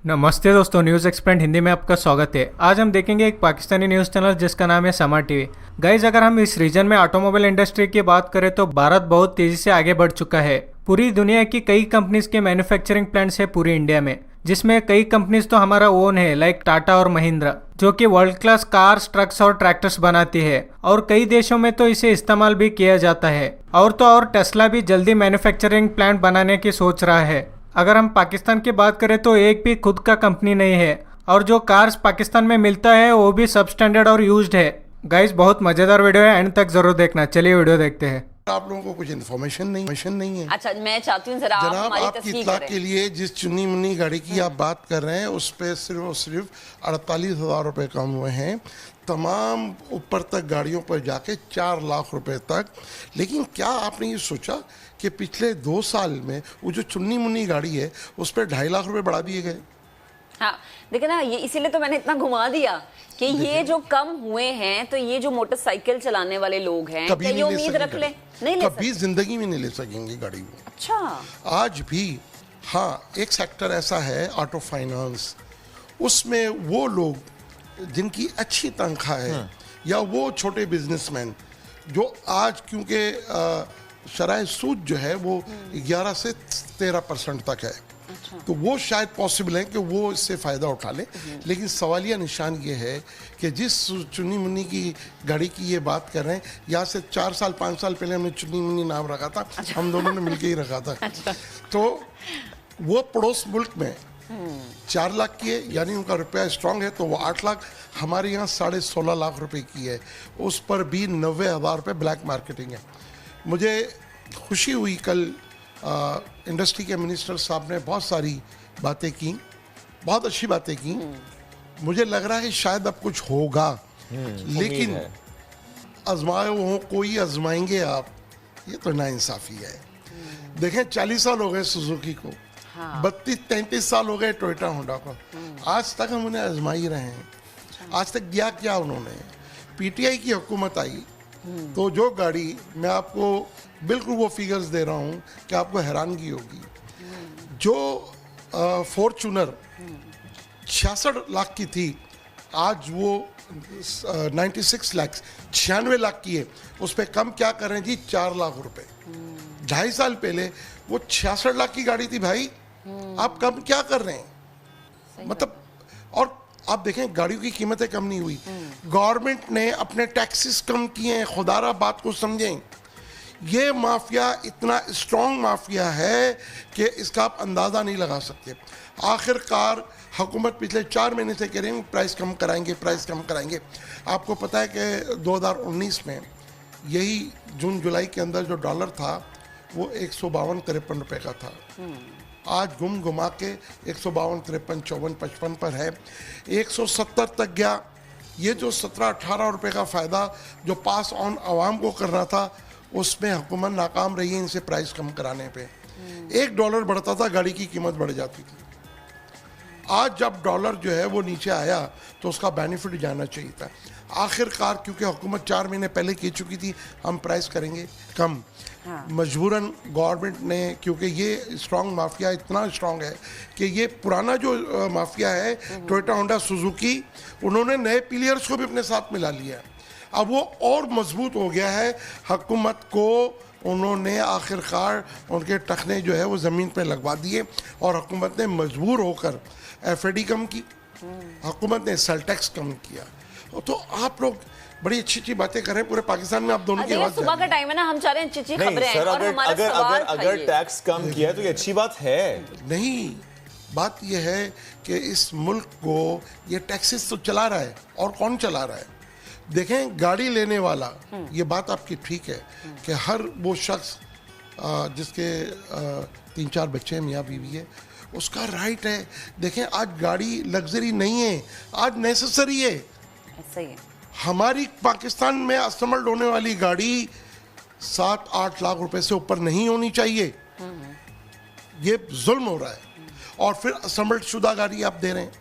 नमस्ते दोस्तों, news explain Hindi में आपका स्वागत है। आज हम देखेंगे एक पाकिस्तानी न्यूज़ चैनल जिसका नाम है समा टीवी। गाइज, अगर हम इस रीजन में ऑटोमोबाइल इंडस्ट्री की बात करें तो भारत बहुत तेजी से आगे बढ़ चुका है। पूरी दुनिया की कई कंपनीज के मैन्युफैक्चरिंग प्लांट्स है पूरी इंडिया में, जिसमें कई कंपनीज तो हमारा ओन है, लाइक टाटा और महिंद्रा, जो कि वर्ल्ड क्लास कार्स, ट्रक्स और ट्रैक्टर्स बनाती है और कई देशों में तो इसे इस्तेमाल भी किया जाता है। और तो और टेस्ला भी जल्दी मैन्युफैक्चरिंग प्लांट बनाने की सोच रहा है। अगर हम पाकिस्तान की बात करें तो एक भी खुद का कंपनी नहीं है और जो कार्स पाकिस्तान में मिलता है वो भी सब स्टैंडर्ड और यूज्ड है। गाइस, बहुत मजेदार वीडियो है, एंड तक जरूर देखना। चलिए वीडियो देखते हैं। आप लोगों को कुछ इन्फॉर्मेशन नहीं है। अच्छा, मैं चाहती हूँ जरा आप जनाब, हमारी आपकी तस्वीर इत्तला करें। के लिए जिस चुनी मुन्नी गाड़ी की आप बात कर रहे हैं उस पे सिर्फ और सिर्फ 48,000 रुपये कम हुए हैं। तमाम ऊपर तक गाड़ियों पर जाके 4 लाख रुपए तक। लेकिन क्या आपने ये सोचा कि पिछले 2 साल में वो जो चुन्नी मुन्नी गाड़ी है उस पर 2.5 लाख रुपए बढ़ा दिए गए। हाँ, देखिए ना, ये इसीलिए तो मैंने इतना घुमा दिया कि ये जो कम हुए हैं तो ये जो मोटरसाइकिल चलाने वाले लोग हैं, क्या ये उम्मीद रख ले? नहीं ले कभी जिंदगी में नहीं ले सकेंगे गाड़ी को। अच्छा, आज भी हाँ, एक सेक्टर ऐसा है ऑटो फाइनेंस, उसमें वो लोग जिनकी अच्छी तनख्वाह है या वो छोटे बिजनेसमैन जो आज क्योंकि शराय सूद जो है वो 11 से 13% तक है। अच्छा। तो वो शायद पॉसिबल है कि वो इससे फ़ायदा उठा ले। लेकिन सवालिया निशान ये है कि जिस चुन्नी मुन्नी की गाड़ी की ये बात कर रहे हैं, यहाँ से 4 साल 5 साल पहले हमने चुन्नी मुन्नी नाम रखा था। अच्छा। हम दोनों ने मिलके ही रखा था। अच्छा। तो वो पड़ोस मुल्क में 4 लाख की है, यानी उनका रुपया स्ट्रांग है, तो वो 8 लाख। हमारे यहाँ 16.5 लाख रुपए की है, उस पर भी 90,000 रुपये ब्लैक मार्केटिंग है। मुझे खुशी हुई, कल इंडस्ट्री के मिनिस्टर साहब ने बहुत सारी बातें की, बहुत अच्छी बातें की। मुझे लग रहा है कि शायद अब कुछ होगा, लेकिन आजमाए हो कोई आजमाएंगे आप, ये तो नाइंसाफ़ी है। देखें, 40 साल हो गए सुजुकी को, 32-33 साल हो गए टोयोटा होंडा को, आज तक हम उन्हें आजमा ही रहे हैं। आज तक दिया क्या उन्होंने? पीटीआई की हुकूमत आई तो जो गाड़ी, मैं आपको बिल्कुल वो फिगर्स दे रहा हूँ कि आपको हैरानगी होगी, जो फॉर्चूनर 66 लाख की थी, आज वो 96 लाख 96 लाख की है। उस पर कम क्या कर रहे हैं जी? 4 लाख रुपए। 2.5 साल पहले वो 66 लाख की गाड़ी थी भाई, आप कम क्या कर रहे हैं? मतलब, और आप देखें गाड़ियों की कीमतें कम नहीं हुई। गवर्नमेंट ने अपने टैक्सेस कम किए हैं, खुदारा बात को समझें। ये माफिया इतना स्ट्रॉन्ग माफिया है कि इसका आप अंदाज़ा नहीं लगा सकते। आखिरकार हुकूमत पिछले 4 महीने से कह रही है प्राइस कम कराएंगे, प्राइस कम कराएंगे। आपको पता है कि 2019 में यही जून जुलाई के अंदर जो डॉलर था वो 152-53 रुपये का था। आज गुम घुमा के 152, 53, 54, 55 पर है, 170 तक गया। ये जो 17-18 रुपये का फ़ायदा जो पास ऑन आवाम को करना था, उसमें हुकूमत नाकाम रही है इनसे प्राइस कम कराने पे। $1 बढ़ता था, गाड़ी की कीमत बढ़ जाती थी। आज जब डॉलर जो है वो नीचे आया तो उसका बेनिफिट जाना चाहिए था। आखिरकार क्योंकि हुकूमत 4 महीने पहले कह चुकी थी हम प्राइस करेंगे कम, मजबूरन गवर्नमेंट ने, क्योंकि ये स्ट्रॉन्ग माफिया इतना स्ट्रॉन्ग है कि ये पुराना जो माफिया है टोयोटा होंडा सुजुकी, उन्होंने नए प्लेयर्स को भी अपने साथ मिला लिया। अब वो और मजबूत हो गया है। हुकूमत को उन्होंने आखिरकार उनके टखने जो है वो ज़मीन पे लगवा दिए और हुकूमत ने मजबूर होकर एफएडी कम की, हुकूमत ने सेल टैक्स कम किया। तो आप लोग बड़ी अच्छी अच्छी बातें कर रहे हैं, पूरे पाकिस्तान में आप दोनों की आवाज़ सुबह का टाइम है ना, हम चाह रहे हैं अच्छी खबरें हैं और हमारा सवाल अगर टैक्स कम किया तो ये अच्छी बात है। नहीं, बात यह है कि इस मुल्क को ये टैक्सेस तो चला रहा है, और कौन चला रहा है? देखें, गाड़ी लेने वाला, ये बात आपकी ठीक है कि हर वो शख्स जिसके 3-4 बच्चे हैं, मियाँ बीवी है, उसका राइट है। देखें, आज गाड़ी लग्जरी नहीं है, आज नेसेसरी है। ऐसा ही है। हमारी पाकिस्तान में असेंबल्ड होने वाली गाड़ी 7-8 लाख रुपए से ऊपर नहीं होनी चाहिए। ये जुल्म हो रहा है। और फिर असेंबल्ड शुदा गाड़ी आप दे रहे हैं।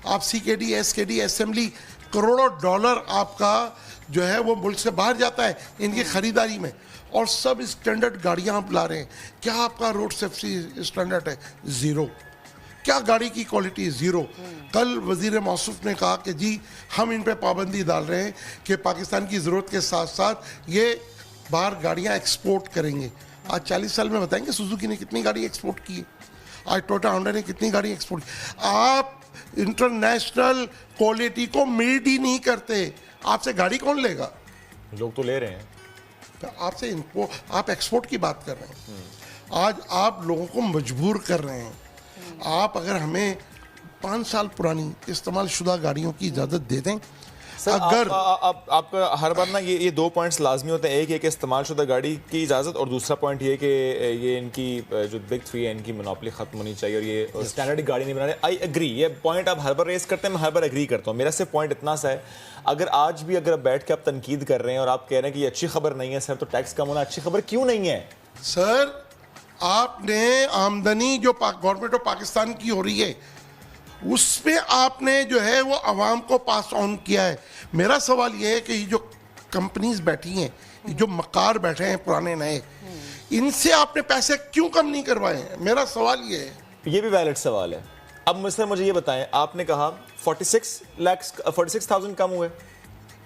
आप सीकेडी, एसकेडी, असेंबली, करोड़ों डॉलर आपका जो है वो मुल्क से बाहर जाता है इनकी खरीदारी में। और सब स्टैंडर्ड गाड़ियां आप ला रहे हैं। क्या आपका रोड सेफ्टी स्टैंडर्ड है? ज़ीरो। क्या गाड़ी की क्वालिटी, जीरो। कल वजीर मौसूफ ने कहा कि जी हम इन पे पाबंदी डाल रहे हैं कि पाकिस्तान की ज़रूरत के साथ साथ ये बाहर गाड़ियां एक्सपोर्ट करेंगे। आज 40 साल में बताएंगे सुजुकी ने कितनी गाड़ी एक्सपोर्ट की, आज टोयोटा होंडा ने कितनी गाड़ी एक्सपोर्ट की। आप इंटरनेशनल क्वालिटी को मीट ही नहीं करते, आपसे गाड़ी कौन लेगा? लोग तो ले रहे हैं। तो आपसे इनको, आप एक्सपोर्ट की बात कर रहे हैं। आज आप लोगों को मजबूर कर रहे हैं। आप अगर हमें 5 साल पुरानी इस्तेमाल शुदा गाड़ियों की इजाज़त दे दें, सर अगर आपका हर बार ना ये 2 पॉइंट्स लाजमी होते हैं। एक ये कि इस्तेमाल शुदा गाड़ी की इजाज़त, और दूसरा पॉइंट ये कि ये इनकी जो बिग 3 है इनकी मोनोपोली ख़त्म होनी चाहिए और ये स्टैंडर्ड गाड़ी नहीं बना रहे। आई एग्री, ये पॉइंट आप हर बार रेस करते हैं, मैं हर बार एग्री करता हूँ। मेरा सिर्फ पॉइंट इतना सा है, अगर आज भी अगर बैठ के आप तनकीद कर रहे हैं और आप कह रहे हैं कि ये अच्छी खबर नहीं है सर, तो टैक्स कम होना अच्छी खबर क्यों नहीं है? सर आपने आमदनी जो गवर्नमेंट ऑफ पाकिस्तान की हो रही है उसमें आपने जो है वो आवाम को पास ऑन किया है। मेरा सवाल ये है कि ये जो कंपनीज बैठी हैं, ये जो मकार बैठे हैं पुराने नए, इनसे आपने पैसे क्यों कम नहीं करवाए हैं? मेरा सवाल ये है। ये भी वैलिड सवाल है। अब मुझे ये बताएं, आपने कहा 46,000 कम हुए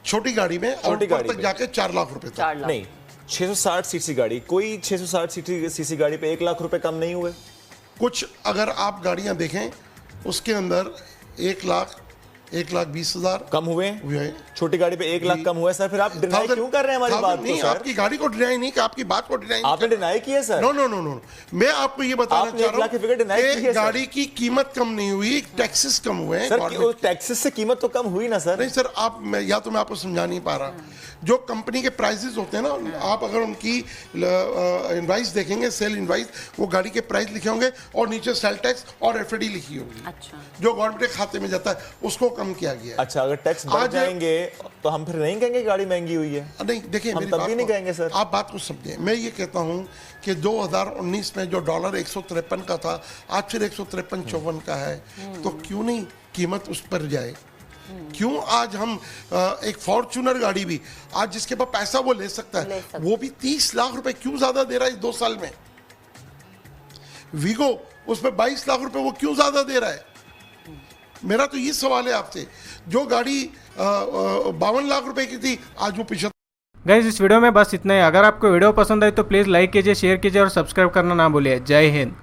छोटी गाड़ी में, और ऊपर तक जाके 4 लाख रुपए तक। नहीं, 660 सीसी गाड़ी, कोई 660 सीसी गाड़ी पे 1 लाख रुपए कम नहीं हुए। कुछ अगर आप गाड़ियां देखें उसके अंदर 1,20,000 कम हुए। छोटी गाड़ी पे 1 लाख कम हुआ है सर, फिर आप डिनाई क्यों कर रहे हैं हमारी बात नहीं, को सर? आपकी गाड़ी को डिनाई नहीं, कि आपकी बात को डिनाई आपने डिनाई की है sir? No no no no, मैं आपको ये बताना चाह रहा हूं कि गाड़ी की कीमत कम नहीं हुई, टैक्सेस कम हुए हैं सर। टैक्सेस से कीमत तो कम हुई ना सर? नहीं सर, या तो मैं आपको समझा नहीं पा रहा। जो कंपनी के प्राइसेस होते हैं ना, आप अगर उनकी इनवाइस देखेंगे, सेल इनवाइस, वो गाड़ी के प्राइस लिखे होंगे और नीचे सेल टैक्स और एफडी लिखी होगी। अच्छा। जो गवर्नमेंट के खाते में जाता है उसको कम किया गया है। अच्छा, अगर टैक्स बढ़ जाएंगे तो हम फिर नहीं कहेंगे गाड़ी महंगी हुई है? नहीं, देखिए हम तब भी नहीं कहेंगे सर। आप बात को समझे। मैं ये कहता हूँ कि 2019 में जो डॉलर 153 का था, आज फिर 153-54 का है, तो क्यों नहीं कीमत उस पर जाए? क्यों आज हम एक फॉर्च्यूनर गाड़ी भी आज जिसके पास पैसा वो ले सकता है, वो भी 30 लाख रुपए क्यों ज्यादा दे रहा है इस 2 साल में? वीगो उस पर 22 लाख रुपए वो क्यों ज्यादा दे रहा है? मेरा तो ये सवाल है आपसे। जो गाड़ी 52 लाख रुपए की थी, आज वो 75। गाइस इस वीडियो में बस इतना ही। अगर आपको वीडियो पसंद आई तो प्लीज़ लाइक कीजिए, शेयर कीजिए और सब्सक्राइब करना ना भूलिए। जय हिंद।